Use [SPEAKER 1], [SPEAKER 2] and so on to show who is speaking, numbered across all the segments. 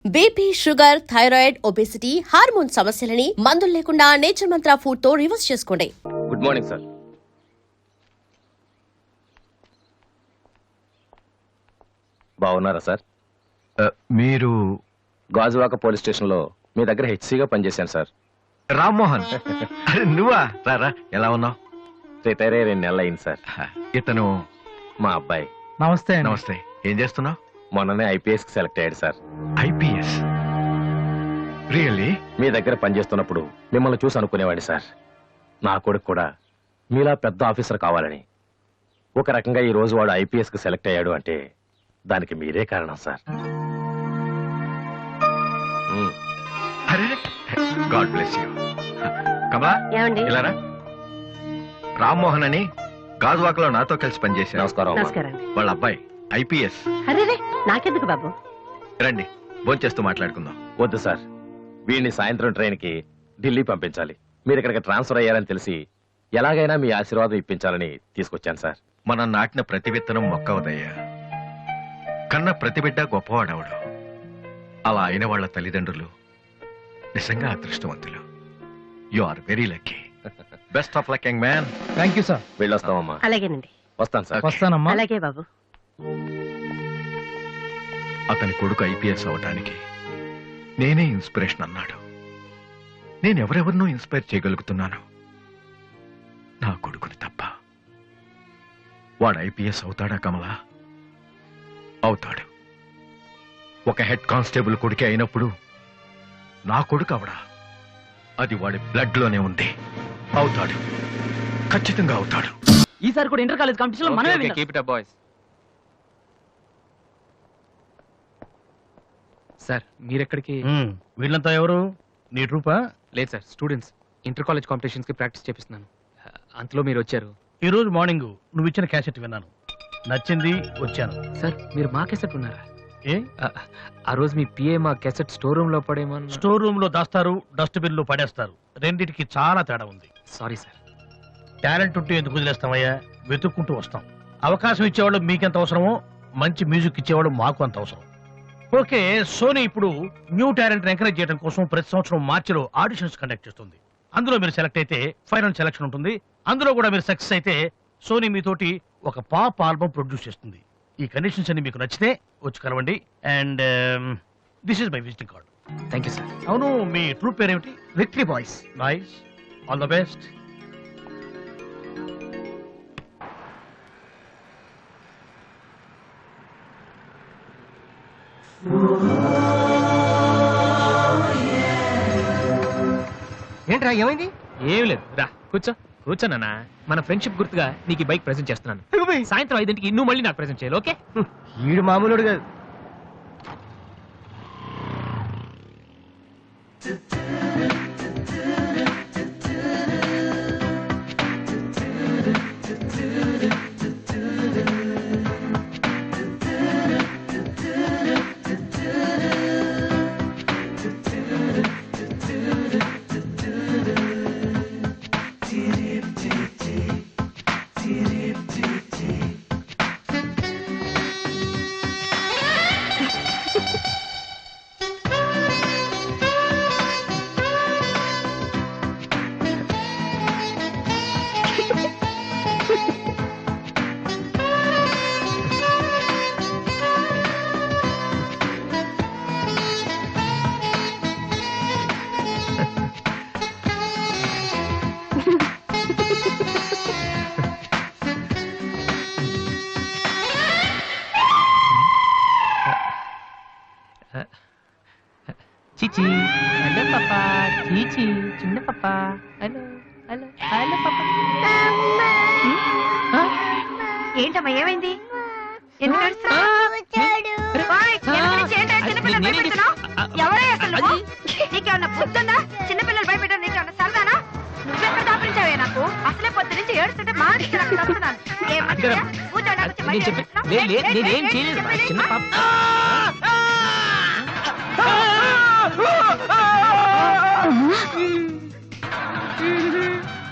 [SPEAKER 1] BP, sugar, thyroid, obesity, hormone సమస్యలని మందులు లేకుండా నేచర్ మంత్ర ఫుడ్ తో రివర్స్ చేసుకోండి.
[SPEAKER 2] Good morning sir. బాగున్నారా సార్?
[SPEAKER 3] మీరు
[SPEAKER 2] గాజువాక పోలీస్ స్టేషన్ లో మీ దగ్గర హెచ్సిగా పనిచేశాను సార్.
[SPEAKER 3] రామ్మోహన్. అరే నువ్వా? రారా, ఎలా ఉన్నావు?
[SPEAKER 2] రిటైర్ అయ్యి 2 నెలలు అయింది సార్.
[SPEAKER 3] ఇతను
[SPEAKER 2] మా అబ్బాయి.
[SPEAKER 4] నమస్తే.
[SPEAKER 3] నమస్తే. ఏం చేస్తున్నావు?
[SPEAKER 2] మొన్ననే ఐపీఎస్ కి సెలెక్ట్ అయ్యాడు సార్.
[SPEAKER 3] ఐపీఎస్? రియల్లీ?
[SPEAKER 2] మీ దగ్గర పనిచేస్తున్నప్పుడు మిమ్మల్ని చూసి అనుకునేవాడి సార్, నా కొడుకు కూడా మీలా పెద్ద ఆఫీసర్ కావాలని. ఒక రకంగా ఈ రోజు వాడు ఐపీఎస్ కి సెలెక్ట్ అయ్యాడు అంటే దానికి మీరే కారణం సార్.
[SPEAKER 3] అరే గాడ్ బ్లెస్ యూ. కమలా,
[SPEAKER 1] ఏమండి?
[SPEAKER 3] ఇలారా. రామ్మోహన్ అని గాజువాకలో నాతో కలిసి పనిచేశారు.
[SPEAKER 2] నమస్కారం అమ్మా.
[SPEAKER 1] నమస్కారం.
[SPEAKER 3] వాళ్ళ అబ్బాయి ఐపీఎస్.
[SPEAKER 1] అరే నాకెందుకు బాబు?
[SPEAKER 3] రండి, భోంచేస్తూ మాట్లాడుకుందాం.
[SPEAKER 2] వద్దు సార్, వీడిని సాయంత్రం ట్రైన్ కి ఢిల్లీ పంపించాలి. మీరు ఇక్కడికి ట్రాన్స్ఫర్ అయ్యారని తెలిసి ఎలాగైనా మీ ఆశీర్వాదం ఇప్పించాలని తీసుకొచ్చాను సార్.
[SPEAKER 3] మనం నాటిన ప్రతి విత్తనం మొక్కవదయ్యా. కన్న ప్రతి బిడ్డ గొప్పవాడవడు. అలా అయిన వాళ్ళ తల్లిదండ్రులు నిజంగా అదృష్టవంతులు. You are very lucky. Best of luck young man.
[SPEAKER 4] Thank you sir.
[SPEAKER 2] వెళ్ళొస్తామమ్మా.
[SPEAKER 1] అలాగేనండి.
[SPEAKER 2] వస్తాను సార్.
[SPEAKER 4] వస్తానమ్మా.
[SPEAKER 1] అలాగే బాబు.
[SPEAKER 3] అతని కొడుకు ఐపీఎస్ అవటానికి నేనే ఇన్స్పిరేషన్ అన్నాడు. నేను ఎవరెవరినో ఇన్స్పైర్ చేయగలుగుతున్నాను, నా కొడుకుని తప్ప. వాడు ఐపీఎస్ అవుతాడా కమలా? అవుతాడు. ఒక హెడ్ కానిస్టేబుల్ కొడుకే అయినప్పుడు నా కొడుకు అవడా? అది వాడి బ్లడ్ లోనే ఉంది. అవుతాడు, ఖచ్చితంగా అవుతాడు.
[SPEAKER 4] ఈసారి కూడా ఇంటర్ కాలేజ్ కాంపిటీషన్ లో మనమే విన్నాం.
[SPEAKER 5] Keep it up boys. Sir మీరెక్కడికి?
[SPEAKER 4] వీళ్ళంతా ఎవరు? నీ ట్రూపా?
[SPEAKER 5] లేదు sir, students. Inter college competitions కి ప్రాక్టీస్ చేపిస్తున్నాను. అంతలో మీరు వచ్చారు.
[SPEAKER 4] ఈ రోజు మార్నింగ్ నువ్వు ఇచ్చిన క్యాసెట్ విన్నాను, నచ్చింది, వచ్చాను.
[SPEAKER 5] సార్ మీరు మా కెసెట్ ఉన్నారా?
[SPEAKER 4] ఏ
[SPEAKER 5] ఆ రోజు మీ పిఏ మా కెసెట్ స్టోర్ రూమ్ లో పడేమన్నా?
[SPEAKER 4] స్టోర్ రూమ్ లో దాస్తారు, డస్ట్బిన్ లో పడేస్తారు. రెండిటికి చాలా తేడా ఉంది.
[SPEAKER 5] Sorry sir.
[SPEAKER 4] టాలెంట్ ఉంటే ఎందుకు వదిలేస్తామయ్యా? వెతుక్కుంటూ వస్తాం. అవకాశం ఇచ్చేవాళ్ళు మీకెంత అవసరమో మంచి మ్యూజిక్ ఇచ్చేవాళ్ళు మాకు అంత అవసరం. ఓకే, సోనీ ఇప్పుడు న్యూ టాలెంట్ ఎంకరేజ్ చేయడం కోసం ప్రతి సంవత్సరం మార్చిలో ఆడిషన్స్ కండక్ట్ చేస్తుంది. అందులో మీరు సెలెక్ట్ అయితే ఫైనల్ సెలక్షన్ ఉంటుంది. అందులో కూడా మీరు సక్సెస్ అయితే సోనీ మీతోటి ఒక పాప్ ఆల్బమ్ ప్రొడ్యూస్ చేస్తుంది. ఈ కండిషన్స్ అన్ని మీకు నచ్చితే వచ్చి కలవండి. And this is my visiting card.
[SPEAKER 5] Thank you sir.
[SPEAKER 4] అవును, మీ ట్రూప్ పేరేమిటి? Victory boys. Nice, all the best.
[SPEAKER 6] ఏంట్రా ఏమైంది?
[SPEAKER 5] ఏం లేదు, రా కూర్చో. కూర్చోనన్నా, మన ఫ్రెండ్షిప్ గుర్తుగా నీకు ఈ బైక్ ప్రెజెంట్ చేస్తున్నాను. సాయంత్రం 5ంటికి నువ్వు మళ్ళీ నాకు ప్రెజెంట్ చేయాలి, ఓకే?
[SPEAKER 6] ఈడు మామూలుడు కాదు.
[SPEAKER 5] చీచి, హలో పాపా. చీచి, చిన్న పాపా. హలో హలో హలో పాపా.
[SPEAKER 7] ఏంటమ్మా ఏమైంది? ఎందుకు ఏడుస్తున్నావ్? ఓయ్, ఎందుకు నుంచి ఏంటా చిన్నపిల్లలు భయపెడుతున్నావ్? ఎవరే అసలు నువ్వు? నీకేమన్నా బుద్ధుందా? చిన్నపిల్లలు భయపెట్టడం నీకేమన్నా సరదానా? నువ్వెక్కడ దాపించావే నాకు? అసలే పొద్దు నుంచి ఏడుస్తుంటే మానేసి నాకు వస్తున్నాను. ఏమన్నా కూర్చోడానికి వచ్చి బయట ఏడుస్తున్నావ్?
[SPEAKER 5] నేనేం చేయలేదు, చిన్న పాప.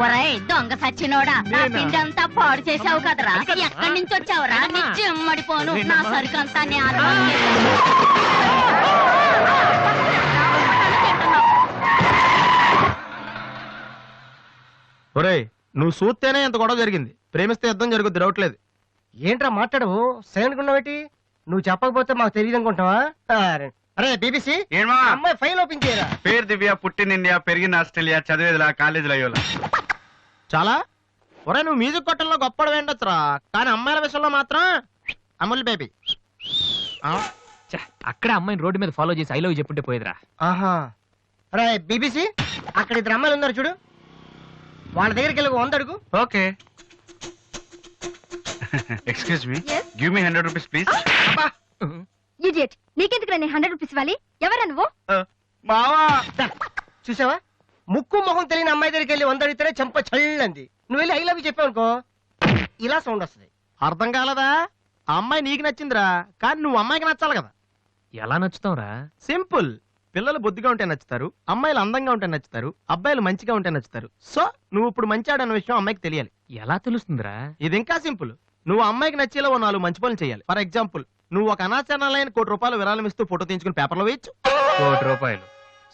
[SPEAKER 8] ఒరేయ్ దొంగ సచ్చినోడా నా పిండంతా పాడు చేసావు కదరా ఎక్కడి నుంచి వచ్చావురా నీ చెమ్మడిపోను నా సరుకంతా
[SPEAKER 6] ఒరేయ్ నువ్వు చూస్తేనే ఎంత గొడవ జరిగింది, ప్రేమిస్తే యుద్ధం జరుగుద్ది డౌట్లేదు. ఏంట్రా మాట్లాడవు, సైలెంట్ ఉన్నావేటి? నువ్వు చెప్పకపోతే మాకు తెలియదు అనుకుంటావా? అరే బీబీసీ అమ్మాయి ఫైల్ ఓపెన్ చేయరా.
[SPEAKER 9] పేరు దివ్య, పుట్టిన ఇండియా, పెరిగిన ఆస్ట్రేలియా, చదివేదిలా కాలేజీలో అయ్యోలా.
[SPEAKER 6] చాలా ఒరే నువ్వు మ్యూజిక్ కొట్టంలో గొప్పడు వేండొచ్చురా, కానీ అమ్మాయిల విషయంలో మాత్రం అమూల్ బేబీ.
[SPEAKER 5] అక్కడ అమ్మాయిని రోడ్డు మీద ఫాలో చేసి ఐ లవ్ చెప్పుంటే పోయేదిరా.
[SPEAKER 6] ఆహా అరే బీబీసీ అక్కడ ఇద్దరు అమ్మాయిలు ఉన్నారు చూడు, వాళ్ళ దగ్గరికి వెళ్ళి 100 అడుగు.
[SPEAKER 9] Okay. Excuse me, give me 100 rupees please.
[SPEAKER 7] Idiot, నీకెందుకు నేను 100 రూపీస్ ఇవ్వాలి? ఎవరా నువ్వు?
[SPEAKER 6] మావా చూసావా, ముక్కు మొహం తెలియని అమ్మాయి దగ్గరికి వెళ్ళి 100 అడిగితేనే చెంప చల్లంది. నువ్వు వెళ్ళి ఐ లవ్ యూ చెప్పావు అనుకో ఇలా సౌండ్ వస్తుంది. అర్థం కాలదా? ఆ అమ్మాయి నీకు నచ్చిందిరా, కానీ నువ్వు అమ్మాయికి నచ్చాలి కదా.
[SPEAKER 5] ఎలా నచ్చుతావురా?
[SPEAKER 6] సింపుల్. పిల్లలు బుద్ధిగా ఉంటే నచ్చుతారు, అమ్మాయిలు అందంగా ఉంటే నచ్చుతారు, అబ్బాయిలు మంచిగా ఉంటే నచ్చుతారు. సో నువ్వు ఇప్పుడు మంచివాడన్న విషయం అమ్మాయికి తెలియాలి.
[SPEAKER 5] ఎలా తెలుస్తుందిరా?
[SPEAKER 6] ఇది ఇంకా సింపుల్. నువ్వు అమ్మాయికి నచ్చేలా 4 మంచి పనులు చేయాలి. ఫర్ ఎగ్జాంపుల్, నువ్వు ఒక అనాచరణలైన ₹1,00,00,000 విరాళం ఇస్తూ ఫోటో తీయించుకుని పేపర్లో వేయచ్చు.
[SPEAKER 5] ₹1,00,00,000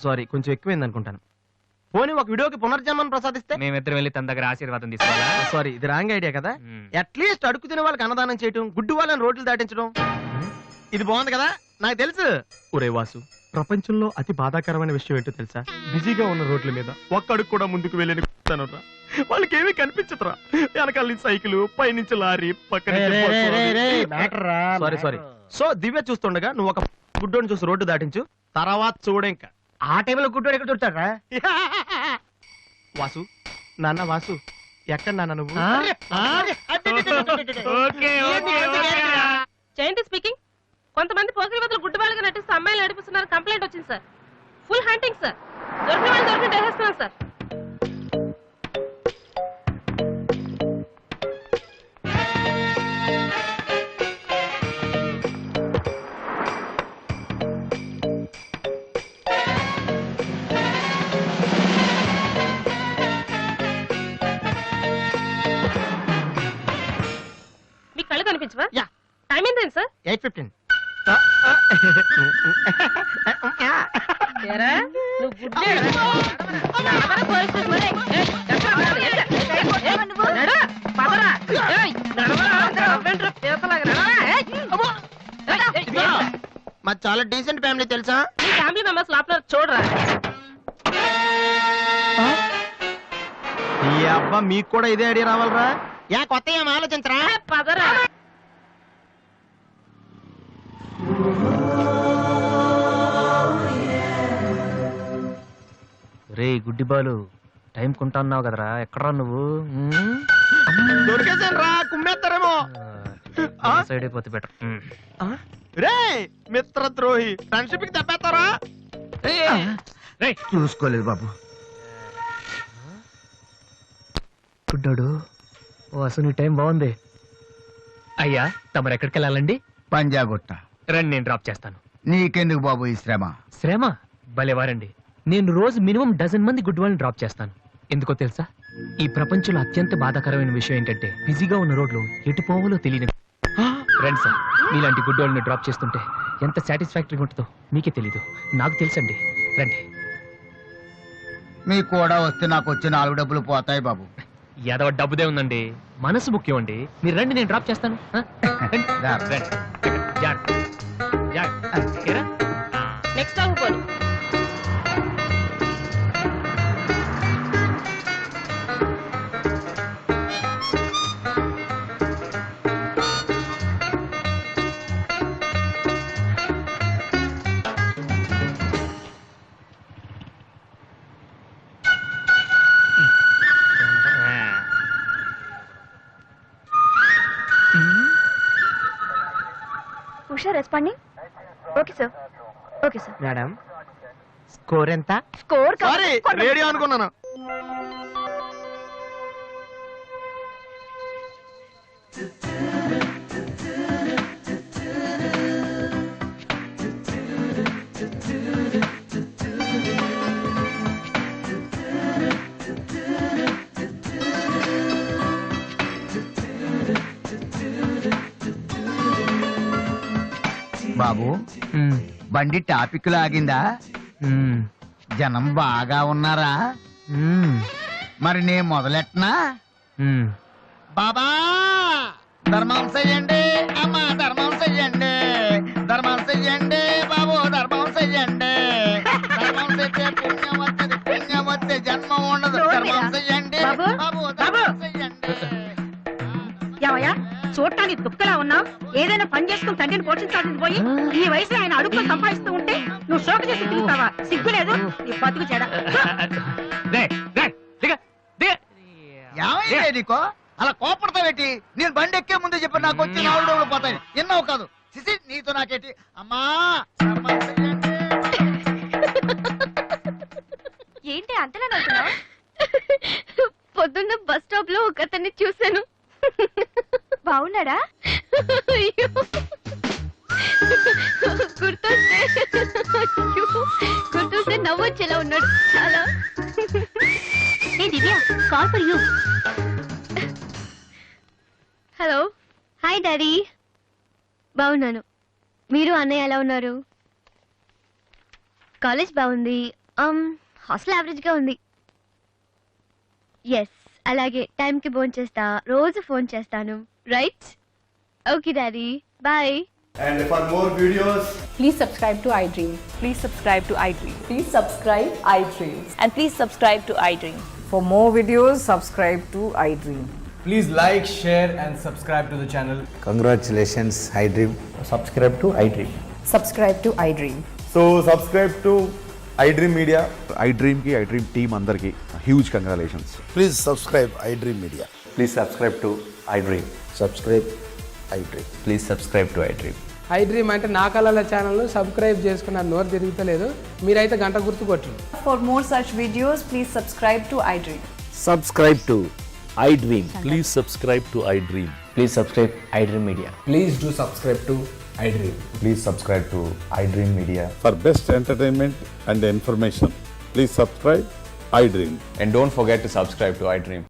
[SPEAKER 6] సారీ కొంచెం ఎక్కువైంది అనుకుంటాను. పోనీ ఒక వీడియోకి పునర్జన్మను ప్రసాదిస్తే?
[SPEAKER 5] మేమిద్దరం వెళ్ళి తన దగ్గర ఆశీర్వాదం తీసుకోవాలా?
[SPEAKER 6] సారీ ఇది రాంగ్ ఐడియా కదా. అట్లీస్ట్ అడుగు తినే వాళ్ళకి అన్నదానం చేయటం, గుడ్డు వాళ్ళని రోడ్లు దాటించడం, ఇది బాగుంది కదా. నాకు తెలుసు. ఒరే వాసు, ప్రపంచంలో అతి బాధాకరమైన విషయం ఏంటో తెలుసా? బిజీగా ఉన్న రోడ్ల మీద ఒక్క అడుగు కూడా ముందుకు వెళ్ళని వాళ్ళకి ఏమీ కనిపించదురా. వెనకాల నుంచి సైకిల్, పైనుంచి లారీ, పక్కన సారీ. సో దివ్య చూస్తుండగా నువ్వు ఒక గుడ్డోని చూసి రోడ్డు దాటించు, తర్వాత చూడ. ఇంకా ఆ టైంలో గుడ్డోడు ఎక్కడ దొరుకుతాడా? వాసు, నాన్న వాసు, ఎక్కడ నాన్న నువ్వు?
[SPEAKER 10] జయంతి స్పీకింగ్. కొంతమంది పోకిరి వదలు గుడ్డు వాళ్ళగా నటిస్తూ అమ్మాయిలు నడిపిస్తున్నారు, కంప్లైంట్ వచ్చింది సార్. Full hunting sir. దొరికిన వాళ్ళు దొరికిన వేసేస్తున్నాం సార్. మీ కళ్ళు కనిపించవా?
[SPEAKER 6] యా.
[SPEAKER 10] టైం ఏంటండి సార్?
[SPEAKER 6] 8:15.
[SPEAKER 10] ఏరా, నువ్వు గుడ్డేడు. నడవరా పోలీసు మరి. ఏయ్, ఎక్కడ పోవాలి? నడు, పదరా. ఏయ్, నడవరా. నవ్వేంట్రా పీతలాగా నడవరా. ఏయ్, అమ్మో. ఏయ్, ఏయ్,
[SPEAKER 6] మాది చాలా డీసెంట్ ఫ్యామిలీ తెలుసా?
[SPEAKER 10] మీ ఫ్యామిలీ మెంబర్స్ లోపల చూడరా.
[SPEAKER 6] ఈ అబ్బా మీకు కూడా ఇదే ఐడియా రావాలరా? యా కొత్త ఏం ఆలోచించరా?
[SPEAKER 10] పదరా.
[SPEAKER 5] రే గుడ్డి బాలు, టైం కొంటా అన్నావు కదరా, ఎక్కడరా నువ్వు?
[SPEAKER 6] దొరికేసాను రా, కుమ్మేస్తారేమో.
[SPEAKER 5] సైడ్ అయిపోతే బెటర్.
[SPEAKER 6] రే మిత్రద్రోహి, ఫ్రెండ్షిప్ కి తప్పేస్తారా?
[SPEAKER 9] చూసుకోలేదు బాబు.
[SPEAKER 5] గుడ్డాడు, ఓ అసలు నీ టైం బాగుంది. అయ్యా తమరు ఎక్కడికి వెళ్ళాలండి?
[SPEAKER 9] పంజాగుట్ట.
[SPEAKER 5] రండి నేను డ్రాప్ చేస్తాను.
[SPEAKER 9] నీకెందుకు బాబు ఈ శ్రమ?
[SPEAKER 5] శ్రమ భలేవారండి. నేను రోజు మినిమం 12 మంది గుడ్ వాళ్ళని డ్రాప్ చేస్తాను. ఎందుకో తెలుసా? ఈ ప్రపంచంలో అత్యంత బాధాకరమైన విషయం ఏంటంటే బిజీగా ఉన్న రోడ్లు ఎటు పోవాలో తెలియని. రండి సార్, మీలాంటి గుడ్ వాళ్ళని డ్రాప్ చేస్తుంటే ఎంత సాటిస్ఫాక్టరీగా ఉంటుందో మీకే తెలీదు, నాకు తెలుసండి. రండి.
[SPEAKER 9] మీకు కూడా వస్తే నాకు వచ్చే 4 డబ్బులు పోతాయి బాబు.
[SPEAKER 5] ఏదో డబ్బుదే ఉందండి, మనసు ముఖ్యం అండి. మీరు రండి, నేను డ్రాప్ చేస్తాను. రండి. జాగ్రత్త. జాగ్రత్త. ఏరా?
[SPEAKER 10] నెక్స్ట్ టైం పోనీ.
[SPEAKER 7] Usha responding. Okay sir. Okay sir.
[SPEAKER 6] Madam score ఎంత?
[SPEAKER 7] స్కోర్
[SPEAKER 6] సారీ రేడియో అనుకున్నాను.
[SPEAKER 11] బాబు
[SPEAKER 5] మ్మ్.
[SPEAKER 11] బండి టాపిక్ లాగిందా?
[SPEAKER 5] మ్మ్.
[SPEAKER 11] జనం బాగా ఉన్నారా?
[SPEAKER 5] మ్మ్.
[SPEAKER 11] మరి నేను మొదలెట్టనా?
[SPEAKER 5] మ్మ్.
[SPEAKER 11] బాబా ధర్మం చెయ్యండి, అమ్మా ధర్మం చెయ్యండి, ధర్మం చెయ్యండి బాబు, ధర్మం చెయ్యండి. ధర్మం చేస్తే పుణ్యం వస్తుంది, పుణ్యం వస్తే జన్మ ఉండదు. ధర్మం చెయ్యండి
[SPEAKER 7] బాబు,
[SPEAKER 11] బాబు,
[SPEAKER 7] బాబు.
[SPEAKER 11] ధర్మం చెయ్యండి.
[SPEAKER 7] ఏమయ్యా చూడటానికి దుఃఖలా ఉన్నావు? ఏదైనా పని చేసుకుని తండ్రిని పోషించాల్సింది పోయి ఈ వయసులో ఆయన అడుగులు సంపాదిస్తూ ఉంటే నువ్వు షోకు చేసి తిరుగుతావా? సిగ్గులేదు నీ బతుకు చెడ.
[SPEAKER 11] ఏమైంది నీకో అలా కోపడతావేటి? నేను బండి ఎక్కే ముందే చెప్పి నాకు వచ్చి నాలుగు పోతాయి ఎన్నో కాదు. సిసి నీతో నాకేటి? అమ్మా ధర్మం చెయ్యండి.
[SPEAKER 7] ఏంటి అంతలా నవ్వుతున్నావు?
[SPEAKER 8] పొద్దున్న బస్ స్టాప్ లో ఒక అతన్ని చూశాను.
[SPEAKER 7] బాగున్నాడా?
[SPEAKER 8] అయ్యో. గుర్తొస్తే అయ్యో, గుర్తొస్తే నవ్వొచ్చేలా ఉన్నాడు చాలా.
[SPEAKER 7] ఏ Divya, call for you.
[SPEAKER 8] Hello, hi daddy. బాగున్నాను. మీరు అన్నయ్య ఎలా ఉన్నారు? కాలేజ్ బాగుంది. హాస్టల్ యావరేజ్ గా ఉంది. ఎస్, అలాగే టైంకి ఫోన్ చేస్తా, రోజు ఫోన్ చేస్తాను. Right? Okay daddy, bye.
[SPEAKER 9] And for more videos,
[SPEAKER 12] Please subscribe to iDream.
[SPEAKER 10] Please subscribe to iDream.
[SPEAKER 12] Please subscribe iDream.
[SPEAKER 10] And please subscribe to iDream.
[SPEAKER 12] For more videos, subscribe to iDream.
[SPEAKER 9] please like, share, and subscribe to the channel.
[SPEAKER 13] Congratulations, iDream.
[SPEAKER 9] Subscribe to iDream.
[SPEAKER 12] Subscribe to iDream.
[SPEAKER 9] So subscribe to iDream Media.
[SPEAKER 13] iDream ki iDream team andarki huge congratulations.
[SPEAKER 14] Please subscribe iDream Media.
[SPEAKER 13] Please subscribe to iDream.
[SPEAKER 14] Subscribe iDream.
[SPEAKER 13] Please subscribe to iDream.
[SPEAKER 12] iDream అంటే నా కళల channel subscribe చేసుకున్న నోరు తిరుగుతలేదు. మీరైతే గంట గుర్తు కొట్టండి. For more such videos, please subscribe to iDream.
[SPEAKER 13] Subscribe to iDream. Please subscribe to iDream. Please subscribe iDream Media.
[SPEAKER 9] Please do subscribe to iDream.
[SPEAKER 13] Please subscribe to iDream Media.
[SPEAKER 14] For best entertainment and information, please subscribe iDream.
[SPEAKER 13] And don't forget to subscribe to iDream.